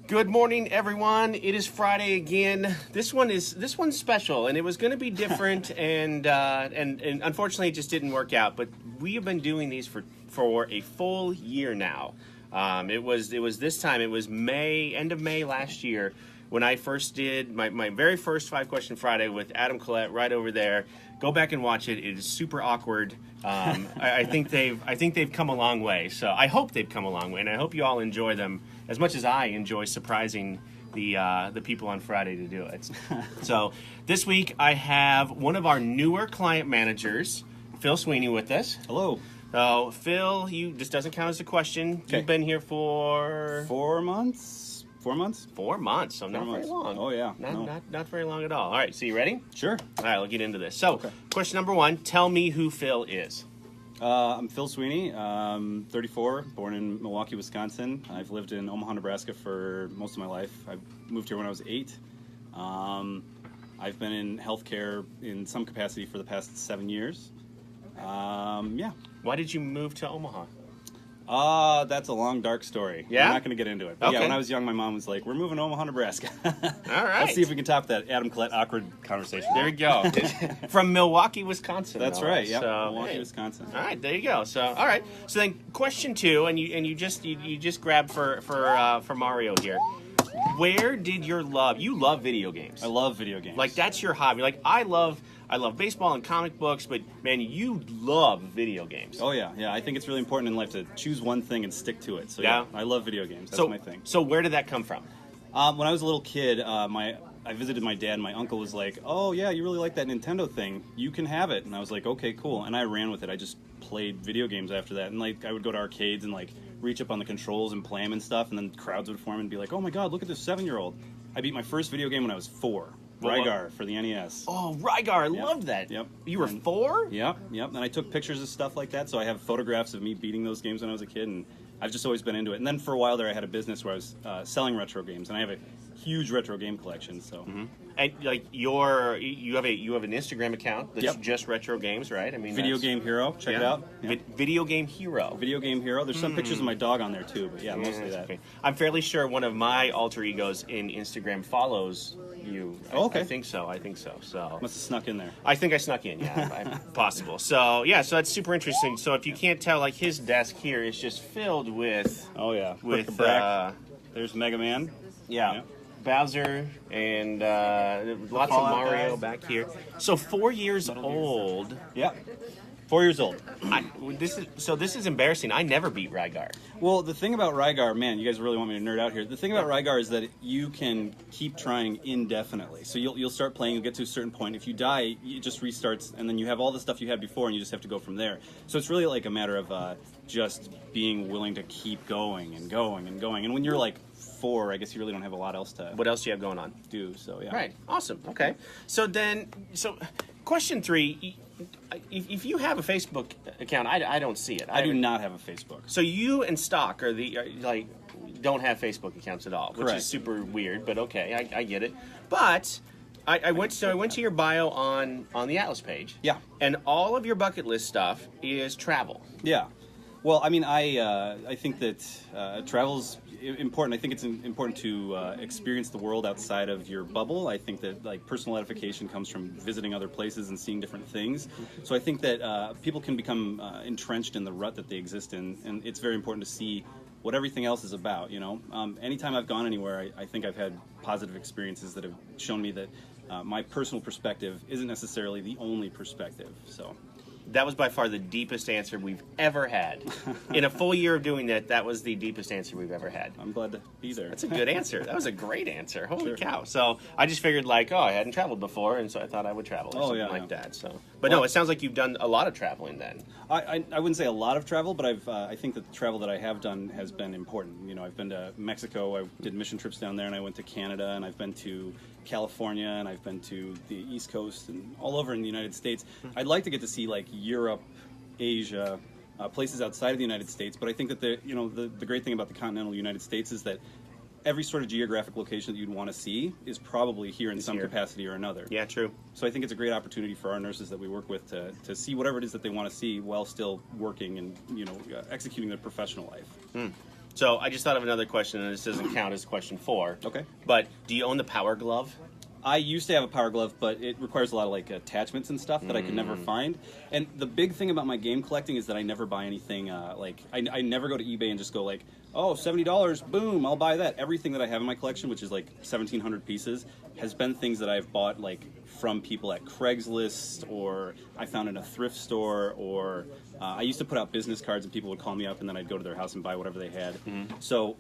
Good morning, everyone. It is Friday again. This one's special, and it was going to be different, and unfortunately, it just didn't work out. But we have been doing these for a full year now. It was this time. It was end of May last year when I first did my very first 5-question Friday with Adam Collette right over there. Go back and watch it. It is super awkward. I think they've come a long way. So I hope they've come a long way, and I hope you all enjoy them as much as I enjoy surprising the people on Friday to do it. So this week I have one of our newer client managers, Phil Sweeney, with us. Hello. So Phil, this doesn't count as a question. Okay. You've been here for 4 months. 4 months? 4 months, so not very long. Oh yeah, not very long at all. All right, so you ready? Sure. All right, we'll get into this. So, Question number 1, tell me who Phil is. I'm Phil Sweeney, 34, born in Milwaukee, Wisconsin. I've lived in Omaha, Nebraska for most of my life. I moved here when I was 8. I've been in healthcare in some capacity for the past 7 years. Yeah. Why did you move to Omaha? That's a long, dark story. Yeah? I'm not going to get into it. But Okay. yeah, when I was young, my mom was like, we're moving to Omaha, Nebraska. All right. Let's see if we can top that Adam Collette awkward conversation. There we go. From Milwaukee, Wisconsin. That's though. right, yeah. So, Milwaukee, hey. Wisconsin. All right, there you go. So, all right. So then, question 2, and you just grabbed for Mario here. Where did you love video games? I love video games. Like, that's your hobby. Like, I love baseball and comic books, but man, you love video games. Oh yeah. I think it's really important in life to choose one thing and stick to it. So yeah, I love video games. That's my thing. So where did that come from? When I was a little kid, I visited my dad, and my uncle was like, "Oh yeah, you really like that Nintendo thing? You can have it." And I was like, "Okay, cool." And I ran with it. I just played video games after that, and like I would go to arcades and like reach up on the controls and play them and stuff, and then crowds would form and be like, "Oh my God, look at this 7-year-old!" I beat my first video game when I was 4. Rygar for the NES. Oh, Rygar! I loved that. Yep. You were 4? Yep. And I took pictures of stuff like that, so I have photographs of me beating those games when I was a kid, and I've just always been into it. And then for a while there, I had a business where I was selling retro games, and I have a huge retro game collection. So, and like you have an Instagram account that's just retro games, right? I mean, Video Game Hero. Check it out. Video Game Hero. Video Game Hero. There's some pictures of my dog on there too, but yeah, mostly that. Okay. I'm fairly sure one of my alter egos in Instagram follows you. Okay. I think so. So Must have snuck in there. I think I snuck in. Yeah, possible. So yeah, so that's super interesting. So if you can't tell, like his desk here is just filled with. Oh yeah. With there's Mega Man. Yeah. Bowser and lots of Mario back here. So 4 years old. Yeah. 4 years old. This is embarrassing. I never beat Rygar. Well, the thing about Rygar, man, you guys really want me to nerd out here. The thing about Rygar is that you can keep trying indefinitely. So you'll start playing, you'll get to a certain point. If you die, it just restarts, and then you have all the stuff you had before, and you just have to go from there. So it's really like a matter of just being willing to keep going and going and going. And when you're like 4, I guess you really don't have a lot else to. What else do you have going on? Do so, yeah. Right. Awesome. Okay. So question 3. If you have a Facebook account, I don't see it. I do not have a Facebook. So you and Stock are don't have Facebook accounts at all, which Correct. is super weird. But okay, I get it. But I went to your bio on the Atlas page. Yeah. And all of your bucket list stuff is travel. Yeah. Well, I mean, I think that travel's important. I think it's important to experience the world outside of your bubble. I think that like personal edification comes from visiting other places and seeing different things. So I think that people can become entrenched in the rut that they exist in, and it's very important to see what everything else is about. You know, anytime I've gone anywhere, I think I've had positive experiences that have shown me that my personal perspective isn't necessarily the only perspective. So. That was by far the deepest answer we've ever had. In a full year of doing that was the deepest answer we've ever had. I'm glad to be there. That's a good answer. That was a great answer. Holy cow. So I just figured I hadn't traveled before, and so I thought I would travel or something like that. So, but no, it sounds like you've done a lot of traveling then. I wouldn't say a lot of travel, but I think that the travel that I have done has been important. You know, I've been to Mexico, I did mission trips down there, and I went to Canada, and I've been to California, and I've been to the East Coast and all over in the United States. I'd like to get to see like Europe, Asia, places outside of the United States, but I think that the great thing about the continental United States is that every sort of geographic location that you'd want to see is probably here in some capacity or another. Yeah, true. So I think it's a great opportunity for our nurses that we work with to see whatever it is that they want to see while still working and executing their professional life. So I just thought of another question, and this doesn't count as question 4. Okay. But do you own the Power Glove? I used to have a Power Glove, but it requires a lot of like attachments and stuff that I could never find. And the big thing about my game collecting is that I never buy anything like I never go to eBay and just go like, oh, $70, boom, I'll buy that. Everything that I have in my collection, which is like 1,700 pieces, has been things that I've bought like from people at Craigslist, or I found in a thrift store, or I used to put out business cards and people would call me up and then I'd go to their house and buy whatever they had. So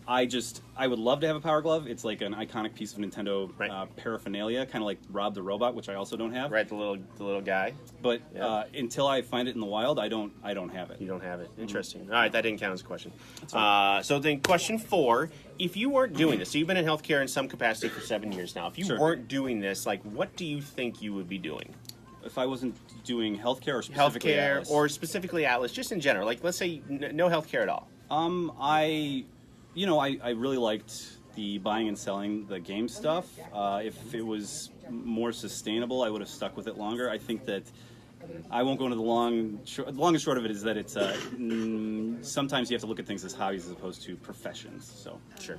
I would love to have a Power Glove. It's like an iconic piece of Nintendo paraphernalia, kind of like Rob the Robot, which I also don't have. Right, the little guy. But until I find it in the wild, I don't have it. You don't have it. Interesting. All right, that didn't count as a question. So then question 4, if you weren't doing this, so you've been in healthcare in some capacity for 7 years now. If you weren't doing this, like, what do you think you would be doing? If I wasn't doing healthcare or specifically Atlas? Or specifically Atlas, just in general, like let's say no healthcare at all. I really liked the buying and selling the game stuff. If it was more sustainable, I would have stuck with it longer. I think that I won't go into the long and short of it is that it's sometimes you have to look at things as hobbies as opposed to professions. So sure,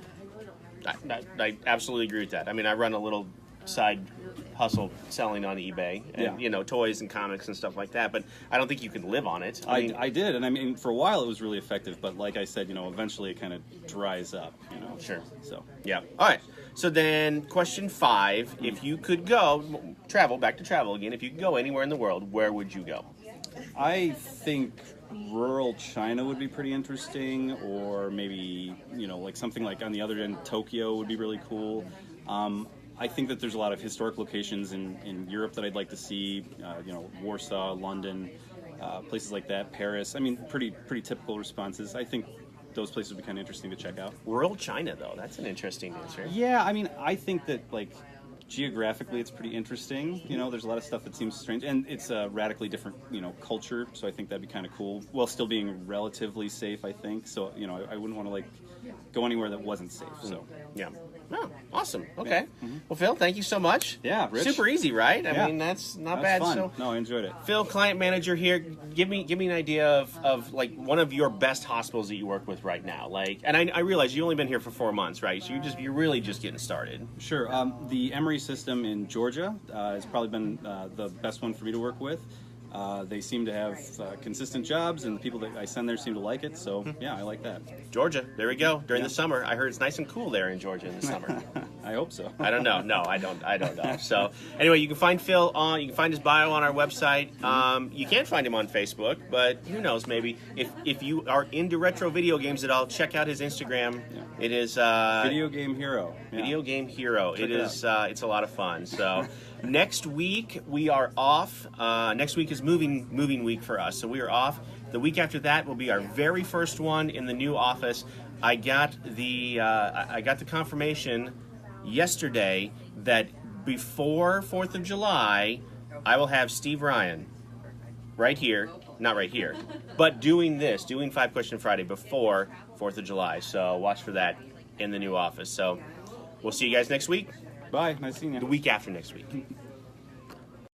I absolutely agree with that. I mean, I run a little side hustle selling on eBay, and toys and comics and stuff like that. But I don't think you can live on it. I did, and I mean, for a while it was really effective. But like I said, eventually it kind of dries up. Sure. So yeah. All right. So then, question 5: if you could go back to travel again, if you could go anywhere in the world, where would you go? I think rural China would be pretty interesting, or maybe like something like on the other end, Tokyo would be really cool. I think that there's a lot of historic locations in Europe that I'd like to see. Warsaw, London, places like that. Paris. I mean, pretty typical responses. I think those places would be kind of interesting to check out. Rural China, though, that's an interesting answer. Yeah, I mean, I think that like geographically it's pretty interesting. There's a lot of stuff that seems strange, and it's a radically different culture. So I think that'd be kind of cool, while still being relatively safe. I think so. I wouldn't want to like go anywhere that wasn't safe. So yeah. Oh, awesome. Okay. Well, Phil, thank you so much. Yeah, Rich. Super easy, right? I mean, that's not bad. Fun. So, no, I enjoyed it. Phil, client manager here. Give me an idea of like one of your best hospitals that you work with right now. Like, and I realize you've only been here for 4 months, right? So you're really just getting started. Sure. The Emory system in Georgia has probably been the best one for me to work with. They seem to have consistent jobs, and the people that I send there seem to like it. So, yeah, I like that. Georgia, there we go. During the summer, I heard it's nice and cool there in Georgia in the summer. I hope so. I don't know. No, I don't know. So, anyway, you can find Phil you can find his bio on our website. You can't find him on Facebook, but who knows? Maybe if you are into retro video games at all, check out his Instagram. Yeah. It is Video Game Hero. Yeah. Video Game Hero. It is. It's a lot of fun. So. Next week we are off. Next week is moving week for us, so we are off. The week after that will be our very first one in the new office. I got the confirmation yesterday that before 4th of July, I will have Steve Ryan right here, not right here, but doing 5 Question Friday before 4th of July. So watch for that in the new office. So we'll see you guys next week. Bye. Nice seeing you. The week after next week.